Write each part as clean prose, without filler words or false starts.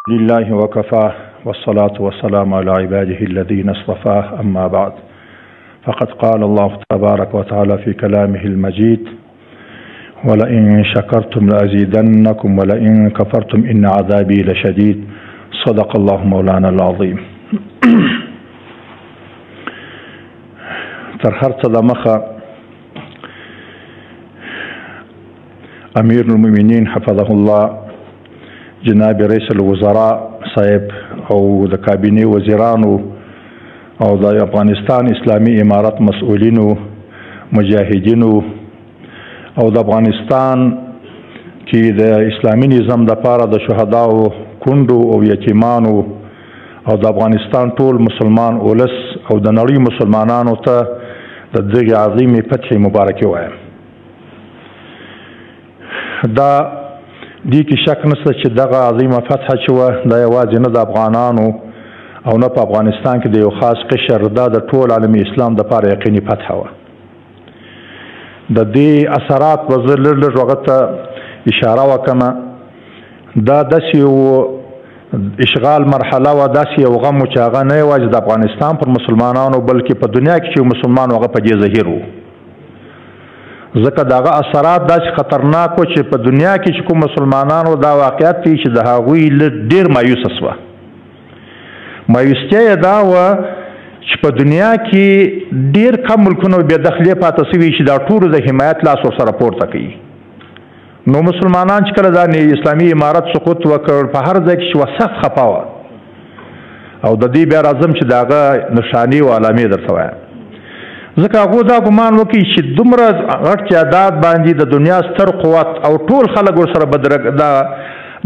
لله وكفى والصلاة والسلام على عباده الذين اصطفاه أما بعد فقد قال الله تبارك وتعالى في كلامه المجيد ولئن شكرتم لأزيدنكم ولئن كفرتم إن عذابي لشديد صدق الله مولانا العظيم. تر هر څه د مخه امیر المؤمنین حفظه الله جناب رئیس الوزراء صاحب او د کابینه وزیرانو او د افغانستان اسلامی امارت مسؤلینو مجاهدینو او د افغانستان کې د اسلامی نظام د پاره د شهداو کندو او یتیمانو او د افغانستان ټول مسلمان اولس او د نړۍ مسلمانانو ته د دغه عظیمه فتح مبارکي وایم. دا دې کې شک نشته چې دغه عظیمه فتح چې وه دا یوازې نه د افغانانو او نه په افغانستان کې د یو خاص قشر دا د ټول عالم اسلام دپاره یقیني فتح وه. د دې اثرات به زه لږ لږ هغه ته اشاره وکړم. دا داسې یو اشغال مرحله وه، داسې یو غم و چې هغه نه یوازې د افغانستان پر مسلمانانو بلکې په دنیا کې چې یو مسلمان و هغه په دې ظهیر و، ځکه د هغه اثرات داسې خطرناک و چې په دنیا کې چې کوم مسلمانانو دا واقعیت دی چې د هغوی ډېر مایوسه سوه. مایوستیا یې دا وه چې په دنیا کې ډېر کم ملکونه بې دخلې پاته سوي چې دا ټولو د حمایت لاس ورسره پورته کوي. نو مسلمانان چې کله دا اسلامي امارت سقوط وکړ په هر ځای کې چې وه سخت خفه وه او د دې بیا راځم چې د هغه نښانې او علامې درته وایم، ځکه هغو دا ګمان وکړي چې دومره غټ تعداد باندې د دنیا ستر قوت او ټول خلک ورسره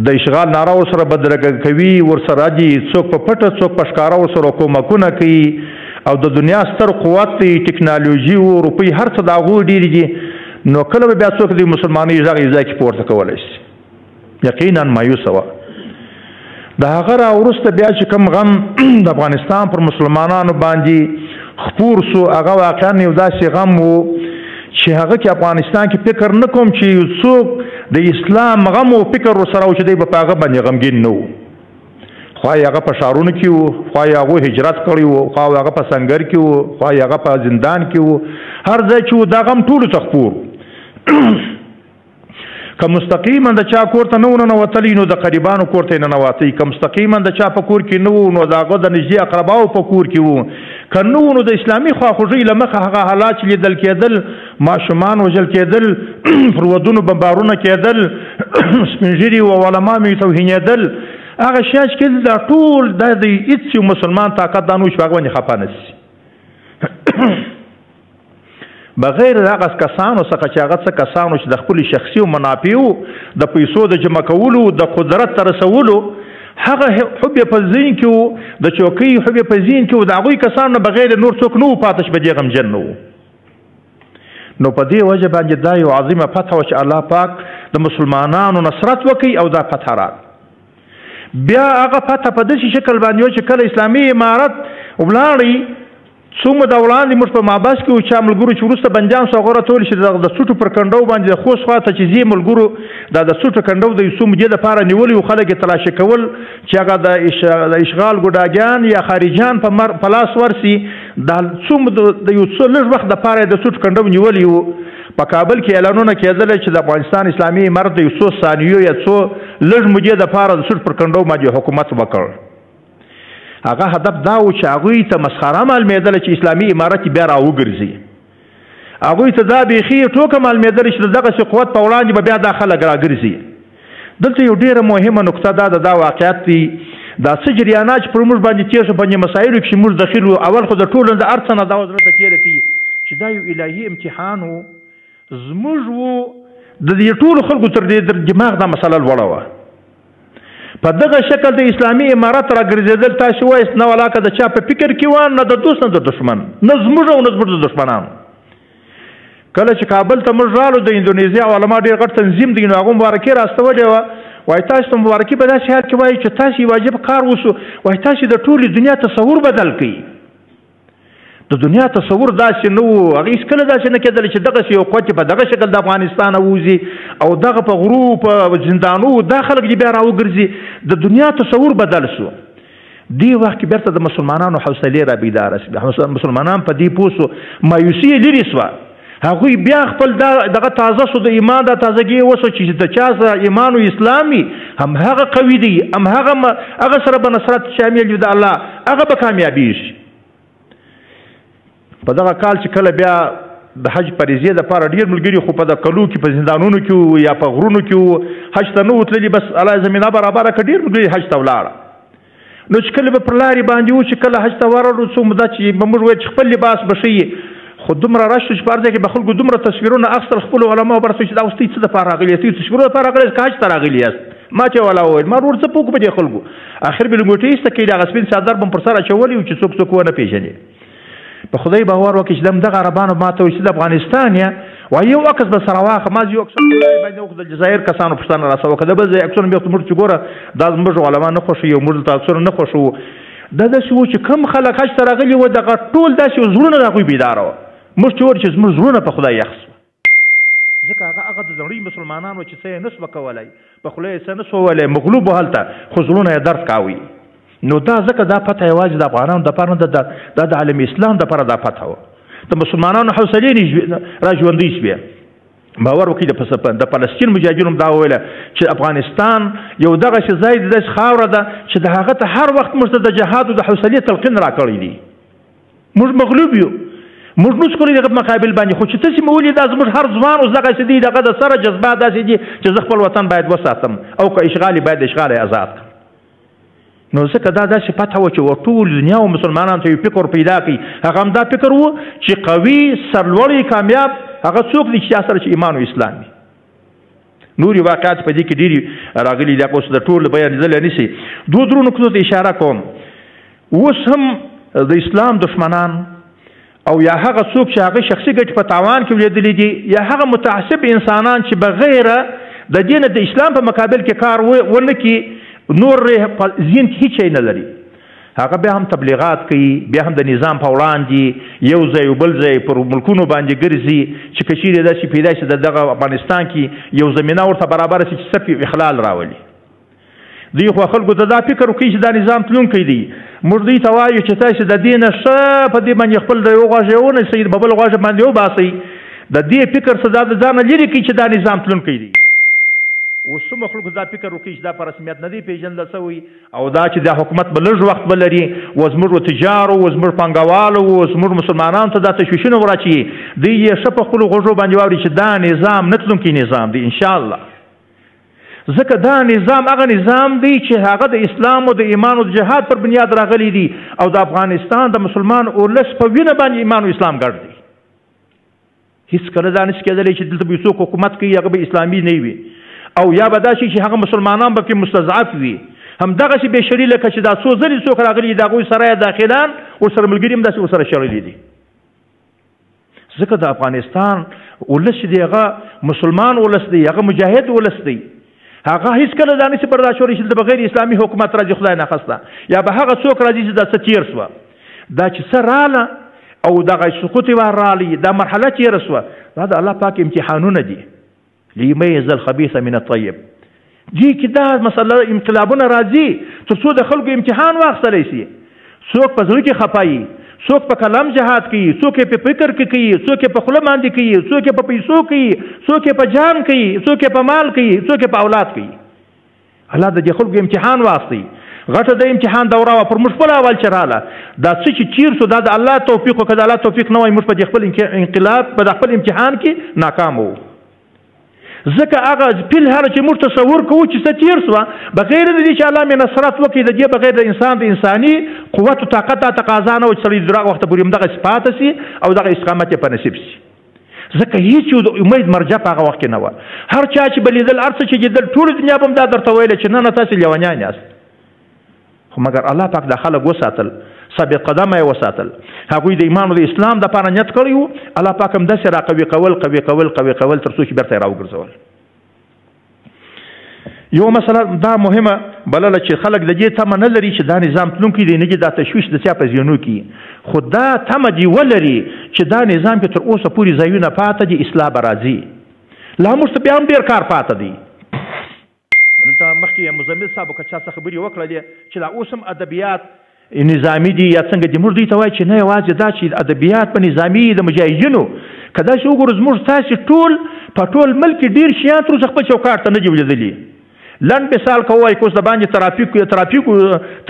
د اشغال ناره ورسره بدرګه کوي، ورسره دي څوک په پټه څوک په ښکاره ورسره کومکونه کوي او د دنیا ستر قوت دی، ټکنالوژي او روپۍ هر څه د هغوی ډېرې دي. نو کله به بیا څوک د مسلمانۍ غږ یې ځای کې پورته کولی شي؟ یقینا مایوسه وه. د هغه راوروسته بیا چې کوم غم د افغانستان پر مسلمانانو باندې خپور سو هغه واقعا یو داسې غم و چې هغه کې افغانستان کې فکر نه کوم چې یو څوک د اسلام غم او فکر ورسره و چې دی به په هغه باندې غمګین نه و. خوا یې هغه په ښارونو کې و، خوا یې هغو هجرت کړی و، خوا یې هغه په سنګر کې و، خوا یې هغه په زندان کې و، هر ځای چې و دا غم ټولو ته خپور. که مستقیما د چا کور ته نه و ننوتلی نو د قریبانو کور ته یې ننوتی، که مستقیما د چا په کور کې نه و نو د هغه د نږدې اقرباو په کور کې و، که نه و نو د اسلامي خواخوږۍ له مخه هغه حالات چې لیدل کېدل، ماشومان وژل کېدل، پر ودونو بمبارونه کېدل، سپین ږیري او علما مې توهینېدل، هغه شیان چې کېدل دا ټول دا د هېڅ یو مسلمان طاقت دا نه و چې په هغه باندې خفه نه شي بغیر د هغه کسانو څخه چې هغه څه کسانو چې د خپلو شخصي منافعو د پیسو د جمع کولو د قدرت ته رسولو هغه حب په ذهن کې و، د چوکۍ حب په ذهن کې و، د هغوی کسانو نه بغیر نور څوک نه و پاته چې په دې غمجن نه و. نو په دې وجه باندې دا یو عظیمه فتح وه چې الله پاک د مسلمانانو نصرت وکړي او دا فتح راغله. بیا هغه فتح په داسې شکل باندې و چې کله اسلامي امارت ولاړی څومره د وړاندې موږ په مابس کې و چا ملګرو چې وروسته بندیان سو هغه راټول شي د سوټو پر کنډو باندې د خوست خوا ته چې ځي ملګرو دا د سوټو کنډو د یو څو مودې دپاره نیولي و، خلک یې تلاشي کول چې هغه د اشغال ګوډاګیان یا خارجیان په لاس ورسي. دا څومره د یو څه لږ وخت دپاره یې د سوټو کنډو نیولي و. په کابل کې اعلانونه کېدله چې د افغانستان اسلامي امارت د یو څو ثانیو یا څو لږ مودې دپاره د سوټ پر کنډو باندې حکومت وکړ. هغه هدف دا و چې هغوی ته مسخره معلومېدله چې اسلامي امارت بیا راوګرځي، هغوی ته دا بیخي ټوکه معلومېدله چې د دغسې قوت په وړاندې به بیا دا خلک راګرځي. دلته یو ډېره مهمه نقطه دا واقعیت دی، دا څه جریانات چې پر موږ باندې تېر شو په دې مسایلو کې موږ دخیل وو، اول خو د ټولو د هر څه نه دا زړه ته تېره کوي چې دا یو الهي امتحان و، زموږ و د دې ټولو خلکو تر دې دماغ دا مسله لوړه وه. په دغه شکل د اسلامي امارت راګرځېدل تاسې وایست نه ولاکه د چا په فکر کې وه، نه د دوست نه د دښمن، نه زموږ او نه زموږ د دښمنانو. کله چې کابل ته موږ رالو د اندونیزیا علما ډېر غټ تنظیم دی نو هغو مبارکي راستولې وه، وایي تاسو ته مبارکي په داسې حال کې وایي چې تاسې واجب کار وسو، وایي تاسې د ټولې دنیا تصور بدل کړئ. د دنیا تصور داسې نه و، هغه هېڅکله داسې نه کېدل چې دغسې یو قوت په دغه شکل د افغانستانه ووځي او دغه په غرو په زندانو دا خلک دې بیا راوګرځي. د دنیا تصور بدل شو. دې وخت کې بېرته د مسلمانانو حوصلې را بیداره شوې، مسلمانان په دې پوه شو، مایوسي یې لرې شوه. هغوی بیا خپل دغه تازه شو د ایمان دا تازګي وسو چې د چا سره ایمان او اسلامي هم هغه قوي دی، هم هغه سره به نصرت شامل وي د الله، هغه به کامیابي شي. په دغه کال چې کله بیا د حج فریضې دپاره ډېر ملګري خو په د کلو کې په زندانونو کې وو یا په غرونو کې وو، حج ته نه وو تللي، بس الله زمینه برابره کړه، ډېر ملګري حج ته ولاړه. نو چې کله به پر لارې باندې وو چې کله حج ته ورغلو څو موده چې به موږ ویل چې خپل لباس به ښیي، خو دومره رش شو چې په هر ځای کې به خلکو دومره تصویرونه اخیستل خپلو علماو برسو چې دا اوس ته څه دپاره راغلي یاست؟ تصویرونو دپاره راغلي یاست که حج ته راغلي یاست؟ ما چې والا وویل ما ورور څه پوه کړو په دې خلکو. اخر به لنګوټې ایسته کړي، هغه سپین څادر به م پر سر اچولی وو چې څوک ونه پېژني. په خدای باور وکړي چې دغه عربانو ما ته وایي چې د افغانستان یې وایي یو عکس به سره واخله. ما یو عکسونه باندې وکړه، د جزایر کسانو پوښتنه راسره وکړه، د بل ځای عکسونه مې موږ چې ګوره دا زموږ علما نه خوښوي او موږ دلته عکسونه نه خوښوو. دا داسې وو چې کوم خلک حج ته راغلي وو دغه ټول داسې زړونه د هغوی بیداره وه. موږ چې وایو چې زموږ زړونه په خدای یخ شوه، ځکه هغه د نړۍ مسلمانانو چې څه یې نه سوه کولی، په خوله یې څه نه سوه ویلی، مغلوب و هلته، خو زړونه یې درد کاوي. نو دا ځکه دا پته یوازې د افغانانو دپاره نه، دا د عالم اسلام دپاره دا پته وه. د مسلمانانو حوصلې را ژوندۍ شوې. باور وکړئ د فلسطین مجاهدینو دا وویله چې افغانستان یو دغسې ځای دی، داسې خاوره ده چې د هغه ته هر وخت موږ ته د جهاد او د حوصلې تلقین راکړی دی. موږ مغلوب یو، موږ نشو کولی دغه مقابل باندې، خو چې تاسې مې ولید دا زموږ هر ځوان اوس دغسې دی، دغه د سره جذبات داسې دي چې زه خپل وطن باید وساتم او که اشغال یې باید اشغال یې آزاد کړم. نو ځکه دا داسې پته وه چې ټول دنیا او مسلمانانو ته یو فکر پیدا کړي. هغه هم دا فکر و چې قوي سرلوړی کامیاب هغه څوک دی چې چا سره چې ایمان او اسلام وي. نورې واقعات په دې کې ډېرې راغلي دي، هغه اوس د ټولو بیانېدلی نه شي. درو نقطو ته اشاره کوم. اوس هم د اسلام دښمنان او یا هغه څوک چې هغه شخصي ګټې په تاوان کې ولیدلی دي، یا هغه متعصب انسانان چې بغیره د دې نه د اسلام په مقابل کې کار ونه کړي، نور په ذهن کې هیڅ شی نه لري، هغه بیا هم تبلیغات کوي، بیا هم د نظام په وړاندې یو ځای او بل ځای پر ملکونو باندې ګرځي چې که چیرې داسې پیدا شي د دغه افغانستان کې یو زمینه ورته برابره شي چې صرف یو اخلال راولي. دوی خو خلکو ته دا فکر وکړي چې دا نظام تلونکی دی. موږ دوی ته وایو چې تاسې د دې نه ښه په دې باندې خپل د یو غوږ یې ونیسئ، په بل غوږ باندې وباسئ، د دې فکر څه دا د ځانه لرې کړي چې دا نظام تلونکی دی. اوس څومره خلکو دا فکر وکړي چې دا په رسمیت نه دی پېژندل شوی او دا چې دا حکومت به لږ وخت به لري، و زموږ تجارو و زموږ پانګوالو و زموږ مسلمانانو ته دا تشویشونه ورچوي، دوی یې ښه په خپلو غوږو باندې واوري چې دا نظام نه تلونکی نظام دی انشاءالله. ځکه دا نظام هغه نظام دی چې هغه د اسلام او د ایمان او د جهاد پر بنیاد راغلی دی او د افغانستان د مسلمان اولس په وینه باندې ایمان او اسلام ګډ دی. هېڅکله دا نشي کېدلی چې دلته به څوک حکومت کوي هغه به اسلامي نه وي، او یا به دا شي چې هغه مسلمانان به پکې مستضعف وي. همدغسې بې شري لکه چې دا څو ځلې څوک راغلي د هغوی سره یې داخلان ورسره ملګري هم داسې ورسره شړلي دي. ځکه د افغانستان ولس چې دی هغه مسلمان ولس دی، هغه مجاهد ولس دی، هغه هېڅکله دا نشي برداشت کولی چې د بغیر اسلامي حکومت راځي خدای ناخواسته، یا به هغه څوک راځي چې دا څه تېر شوه، دا چې څه راله او دغه سقوط یې رالی، دا مرحله تېره شوه، دا د الله پاک امتحانونه دي. لیمیز الخبیث من الطیب. دې کې دا مسله انقلابونه راځي تر څو د خلکو امتحان واخیستلی شي. څوک په زړه کې خفایي، څوک په کلام جهاد کوي، څوک یې په فکر کې کوي، څوک یې په خوله باندې کوي، څوک یې په پیسو کوي، څوک یې په جان کوي، څوک یې په مال کوي، څوک یې په اولاد کوي. الله د دې خلکو امتحان واخیستی. غټه د امتحان دوره وه پر موږ خپل اول چې راله، دا څه چې چیر شو دا د الله توفیق و، که د الله توفیق نه وای موږ په دې خپل انقلاب په د خپل امتحان کې ناکام وو. ځکه هغه فل هر چې موږ تصور کوو چې څه تېر شوه، بغیر د دې چې الله مې نصرت وکړي، د دې بغیر د انسان د انساني قوت او طاقت دا تقاضا نه وه چې سړی د دغه وخته پورې همدغسې پاته شي او دغه استقامت یې په نصیب شي. ځکه هېڅ یو د امید مرجع په هغه وخت کې نه وه. هر چا چې به لیدل، هر څه چې لیدل، ټوله دنیا به هم دا درته ویله چې نه تاسې لیونیان یاست. خو مګر الله پاک دا خلک وساتل، ثابت قدمه یې وساتل، هغوی د ایمان او د اسلام دپاره نیت کړی وو، الله پاک هم داسې را قوي کول تر څو چې بېرته یې راوګرځول. یو مسله دا مهمه بلله چې خلک د دې تمه نه لري چې دا نظام تلونکی دی نه دا تشویش د چا په ذهنو کې خو دا تمه دې ولري چې دا نظام کې تر اوسه پورې ځایونه پاته دي اصلاح به راځي لا موږ ته بیا هم ډېر کار پاته دی دلته مخکې مزمل صاحب که چا څه خبرې وکړه دي چې دا اوس هم ادبیات نظامي دي یا څنګه دي موږ دوی ته وایي چې نه یوازې دا چې ادبیات په نظامي د مجاهدینو که داسې وګورو زموږ تاسې ټول په ټول ملک کې ډېر شیان تر اوسه خپل چوکاټ ته نه دي ولیدلي لنډ مثال که ووایي که اوس د باندې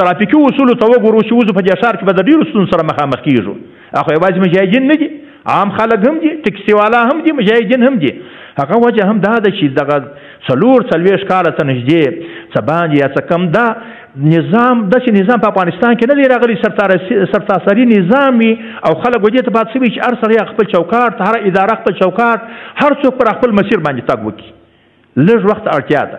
ترافیکي اصولو ته وګورو چې اوس په دې ښار کې به د ډېرو ستونزو سره مخامخ کېږو هغه یوازې مجاهدین نه دي عام خلک هم دي ټکسي والا هم دي مجاهدین هم دي هغه وجه هم دا ده چې دغه 4-4 کاله ته نږدې څه باندې یا څه کم دا نظام داسې نظام په افغانستان کې نه دی راغلی سرتاسري نظام وي او خلک دې ته پاتې شوي چې هر سړی خپل چوکاټ هر اداره خپل چوکاټ هر څوک پر خپل مسیر باندې تګ وکړي لږ وخت اړتیا ده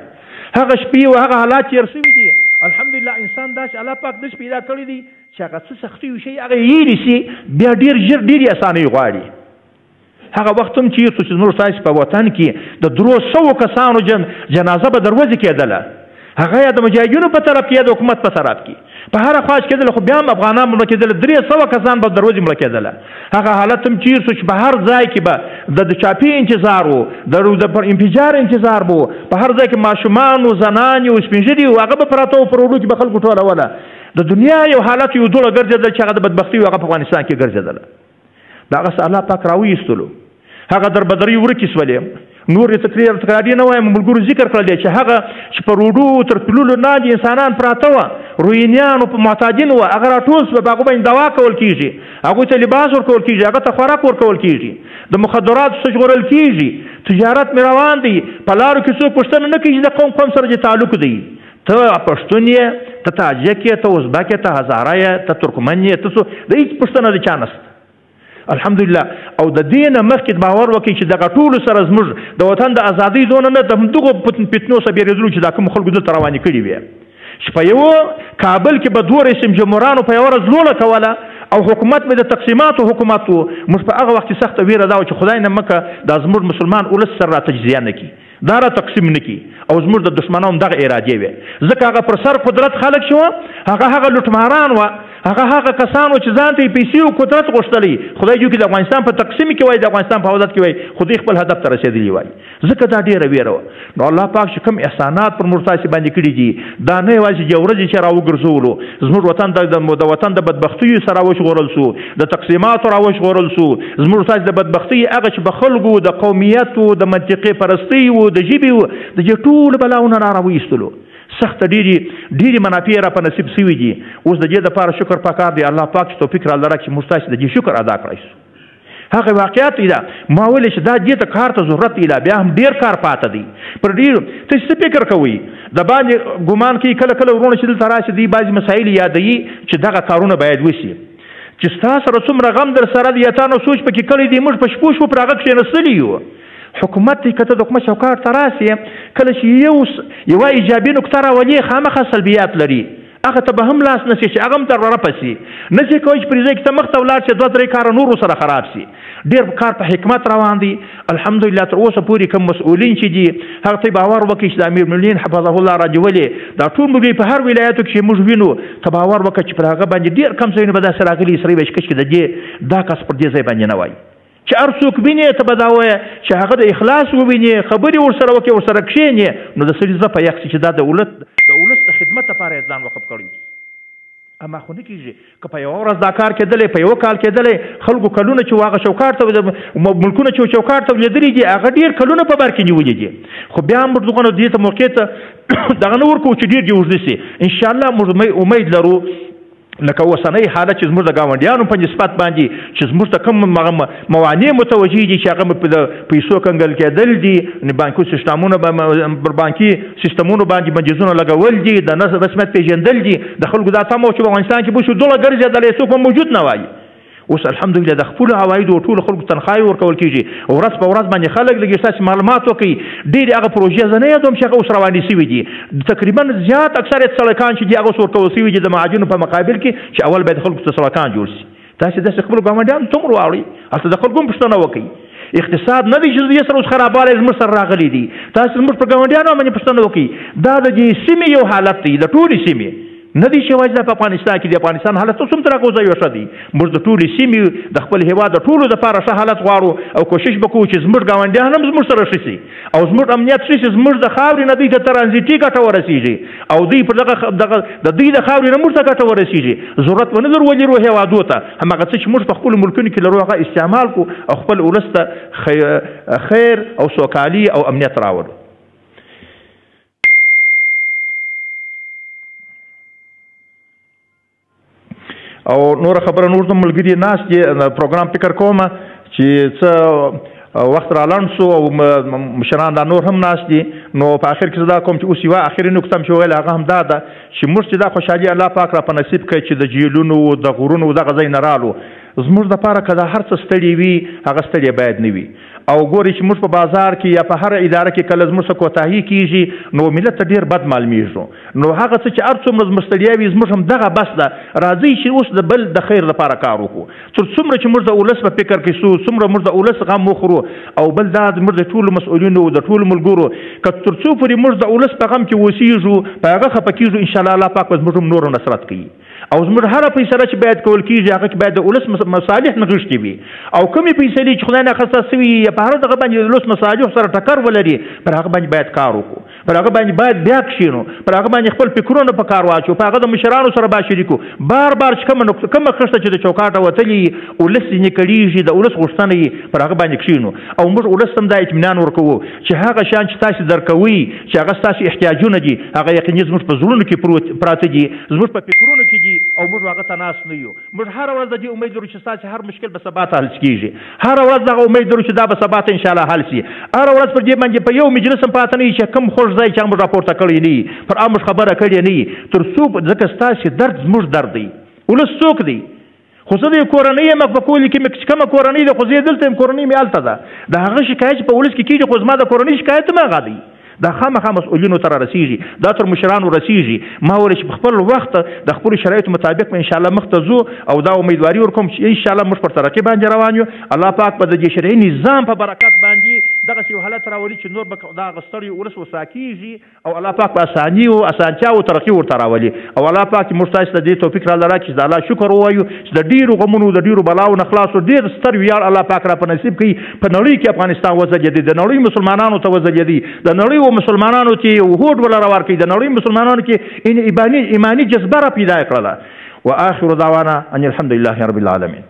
هغه شپې او هغه حالات تېر شوي دي الحمدلله انسان داسې الله پاک داسې پیدا کړی دی چې هغه څه سختي وشي هغه یې نیسي بیا ډېر ژر ډېرې اسانۍ غواړي هغه وخت هم چېرته چې زموږ ستاسې په وطن کې د 300 کسانو جنازه به دروازې کېدله هغه یا د مجاهدینو په طرف کې یا د حکومت په طرف کې په هره خوا چې کېدله خو بیا هم افغانان مړه کېدله 300 کسان به دروازې مړه کېدله هغه حالت هم چېرته چې په هر ځای کې به د چاپي انتظار و د انفجار انتظار به په هر ځای کې ماشومان و زنانې و سپین ږیري و هغه به پراته و پر وړو کې به خلکو ټولوله د دنیا یو حالت یو دوړه ګرځېدل چې هغه د بدبختي هغه په افغانستان کې ګرځېدله د هغه الله پاک راویستلو هغه دربدرۍ ورکې شولې نور تکراري نه وایم ملګرو ذکر کړل چې هغه چې په روډو تر پلولو لاندې انسانان پراته وه روینیان په محتاجین وه هغه راټول شوه په هغو باندې دوا کول کېږي هغوی ته لباس ورکول کېږي هغه ته خوراک ورکول کېږي د مخدراتو څخه ژغورل کېږي تجارت مې روان دی په لارو کې څوک پوښتنه نه کوي چې د قوم سره چې تعلق دی ته پښتون یې ته تاجک یې ته ازبک یې ته هزاره یې ته ترکمن یې ته د هېڅ پوښتنه د چا نشته الحمدلله او د دې نه مخکې باور وکړئ چې دغه ټولو سره زموږ د وطن د ازادۍ دونه نه د همدغو فتنو څخه بېرېدلو چې دا کوم خلکو دلته روانې کړي وې چې په یوه کابل کې به 2 رئیس جمهورانو په یوه ورځ لوله کوله او حکومت مې د تقسیماتو حکومت و موږ په هغه وخت کې سخته ویره دا و چې خدای نه مکه دا زموږ مسلمان ولس سره را تجزیه نه کړي دا را تقسیم نه کړي او زموږ د دښمنانو هم دغه ارادې وې ځکه هغه پر سر قدرت خلک شوه هغه لوټماران وه هغه کسانو چې ځان ته یې پیسې او قدرت غوښتلی خدای جو کې د افغانستان په تقسیم کې وای د افغانستان په حوزت کې وای خو دوی خپل هدف ته رسېدلي وای ځکه دا ډېره ویره وه نو الله پاک چې کوم احسانات پر موږ تاسې باندې کړي دي دا نه یوازې چې ورځې چې راوګرځولو زموږ وطن د وطن د بدبختیو سره راوژغورل سو د تقسیماتو راوژغورل سو زموږ تاسې د بدبختۍ هغه چې به خلکو د قومیت و د منطقې پرستۍ و د ژبې و د دې ټولو بلاونه را راویستلو سخت ډېرې منافع را په نصیب شوي دي اوس د دې دپاره شکر پکار دی الله پاک چې توفیق راله راکړي چې موږ تاسې د دې شکر ادا کړی شو هغه واقعیت ده ما ویلې چې دا دې ته کار ته ضرورت دی بیا هم ډېر کار پاته دی پر ډېر ته څه فکر کوئ د باندې ګمان کوي کله کله ورونه چې دلته راشي دوی بعضې مسایل یادوي چې دغه کارونه باید وشي چې ستا سره څومره غم در سره دی یا تا نو سوچ پکې کړی دی موږ په شپو پر هغه کښېنستلي یو حکومت ته کته د حکومت چوکاټ ته راسي کله چې یوه ایجابي نکته راولي خامخا سلبیات لري هغه ته به هم لاس نه شي چې هغه هم در رپسي نه شي کولی چې پر ځای کې ته مخته ولاړ شي 2-3 کاره نورو سره خراب شي ډېر کار په حکمت روان دی الحمدلله تر اوسه پورې کوم مسؤلین چې دي هغه ته باور وکړي چې د امیرالمؤمنین حفظه الله راجولې دا ټول موږ په هر ولایاتو کې موږ وینو ته باور وکړه چې پر هغه باندې ډېر کم ځایونه به داسې راغلي سړی به چې کشکې د دې دا کس پر دې ځای باندې نه وایي چې هر څوک ویني ته به دا وایه چې هغه د اخلاص وویني خبرې ورسره وکړي ورسره کښېني نو د سړي زړه په یخ شي چې دا د ولس د خدمت لپاره یې ځان وقف کړی اما خو نه کېږي که په یوه ورځ دا کار کېدلی په یوه کال کېدلی خلکو کلونه چې هغه چوکاټ ته ملکونه چې چوکاټ ته لیدلي دي هغه ډېر کلونه په بر کې نیولي دي خو بیا هم موږ دغه دې ته موقع ته دغه نه ورکوو چې ډېر دې اوږده شي انشاءالله موږ امید لرو لکه اوسنی حالت چې زموږ د ګاونډیانو په نسبت باندې چې زموږ ته کوم موانع متوجه دي چې هغه په د پیسو کنګل کېدل دي بانکي سیستمونه پر بانکي سیستمونو باندې بندیزونه لګول دي د رسمیت پېژندل دي د خلکو دا تمه چې په افغانستان کې به شو ډوله ګرځېدلی څوک به موجود نه وایي اوس الحمدلله د خپلو عوایدو ټولو خلکو تنخواهې ورکول کېږي ورځ په ورځ باندې خلک لږ ستاسې معلومات وکړي ډېرې هغه پروژې زه نه یادوم چې هغه اوس روانې شوي دي تقریبا زیات اکثریت سړکان چې دي هغه اوس ورکول شوي دي د معاجونو په مقابل کې چې اول باید خلکو ته سړکان جوړ شي تاسې داسې خپلو ګاونډیانو ته هم واوړئ هلته د خلکو هم پوښتنه وکړئ اقتصاد نه دی چې دې سره اوس خرابوالی زموږ سره راغلی دي. تاسو زموږ په ګاونډیانو باندې پوښتنه وکړئ، دا د دې سیمې یو حالت دی، د ټولې سیمې نه دی چې یوازې په افغانستان کې د افغانستان حالت اوس هم تر هغه ځایه ښه دی. موږ د ټولې سیمې د خپل هېواد د ټولو دپاره ښه حالت غواړو او کوشش به کوو چې زموږ ګاونډیان هم زموږ سره ښه شي او زموږ امنیت ښه شي، زموږ د خاورې نه دوی ته ترانزیټي ګټه ورسېږي او دوی پر د دوی د خاورې نه موږ ته ګټه ورسېږي. ضرورت به نه لرو ولېرو هېوادو ته هماغه څه چې موږ په خپلو ملکونو کې لرو هغه استعمال کړو او خپل ولس ته خیر او سوکالي او امنیت راوړو. او نور خبره نور د ملګري ناست دي پروګرام فکر کوم چې څه وخت را لنډ سو او مشران دا نور هم ناست دي. نو په آخر کې زه دا کوم چې اوس یوه آخري نکته هم چې ویل هغه هم دا ده چې موږ چې دا خوشحالي الله پاک را په نصیب کړي چې د جیلونو د غرونو دغه ځای نه رالو، زموږ دپاره که دا هر څه ستړي وي هغه ستړي باید نه وي. او ګوري چې موږ په بازار کې یا په هر اداره کې کله زموږ څه کوتاهي کېږي نو ملت ته ډېر بد معلومېږو. نو هغه څه چې هر څومره زموږ ستړیا وي زموږ هم دغه بس ده، راځئ چې اوس د بل د خیر لپاره کار وکړو. تر څومره چې موږ د ولس په فکر کې سو څومره موږ د ولس غم وخورو او بل دا زموږ د ټولو مسؤلینو د ټولو ملګرو که تر څو پورې موږ د ولس په غم کې اوسېږو په هغه خفه کېږو انشاءالله الله پاک به زموږ هم نور نصرت کوي. او زموږ هره فیصله چې باید کول کېږي هغه کې باید د ولس مصالح نغښتې وي او کومې فیصلې چې خدای ناخواسته سوي یا په هر دغه باندې د ولس مصالحو سره ټکر ولري پر هغه باندې باید کار وکړو، پر هغه باندې باید بیا کښېنو، پر هغه باندې خپل فکرونه په کار واچو، په هغه د مشرانو سره باید شریکو. بار چې کومه خښته چې د چوکاټه وتلي ولس ځینې کړېږي د ولس غوښتنه یې پر هغه باندې کښېنو او موږ ولس ته هم دا اطمینان ورکوو چې هغه شیان چې تاسې درکوئ چې هغه ستاسې احتیاجونه دي هغه یقیني زموږ په زړونو کې پراته دي، زموږ په فکرونو کې دي او موږ هغه ته ناست نه یو. موږ هره ورځ د دې امید لرو چې ستاسې هر مشکل به سبا ته حل کېږي، هره ورځ دغه امید لرو چې دا به سبا ته انشاءالله حل شي. هره ورځ پر دې باندې په یو مجلس هم پاته نه وي چې کوم خوږ ځای چې موږ راپورته کړی نه وي پر موږ خبره کړې نه وي تر څو ځکه ستاسې درد زموږ درد دی. ولس څوک دی؟ خو زه د کورنۍ یم په کولي کې مې کومه کورنۍ ده خو زه دلته یم کورنۍ مې هلته ده. د هغه شکایت چې په ولس کې کېږي خو زما د کورنۍ شکایت هم هغه دی. دا خامخا مسؤلینو ته رسیږي، دا تر مشرانو رسیږي. ما ویل چې په خپل وخت د خپلو شرایطو مطابق به انشاءالله مخ ته ځو او دا امیدواري ورکوم چې انشاءالله موږ پر ترقي باندې روان یو. الله پاک به د دې شرعي نظام په برکت باندې دغسې یو حالت راولي چې نور به دغه ستړي ولس وسا کېږي او الله پاک به اساني او اسانتیا او ترقي ورته راولي. او الله پاک موږ تاسو ته دې توفیق راله راکړي چې د الله شکر ووایو چې د ډېرو غمونو د ډېرو بلاو نه خلاصو ډېر ستر ویاړ الله پاک را په نصیب کړي. په نړۍ کې افغانستان وځلېدی، د نړۍ مسلمانانو ته وځلېدی، د نړۍ مسلمانانو چې وهود ولا راور کوي، د نړۍ مسلمانانو کې ایمانی جذبه را پیدا کړله. واخر دعوانا ان الحمد لله رب العالمین.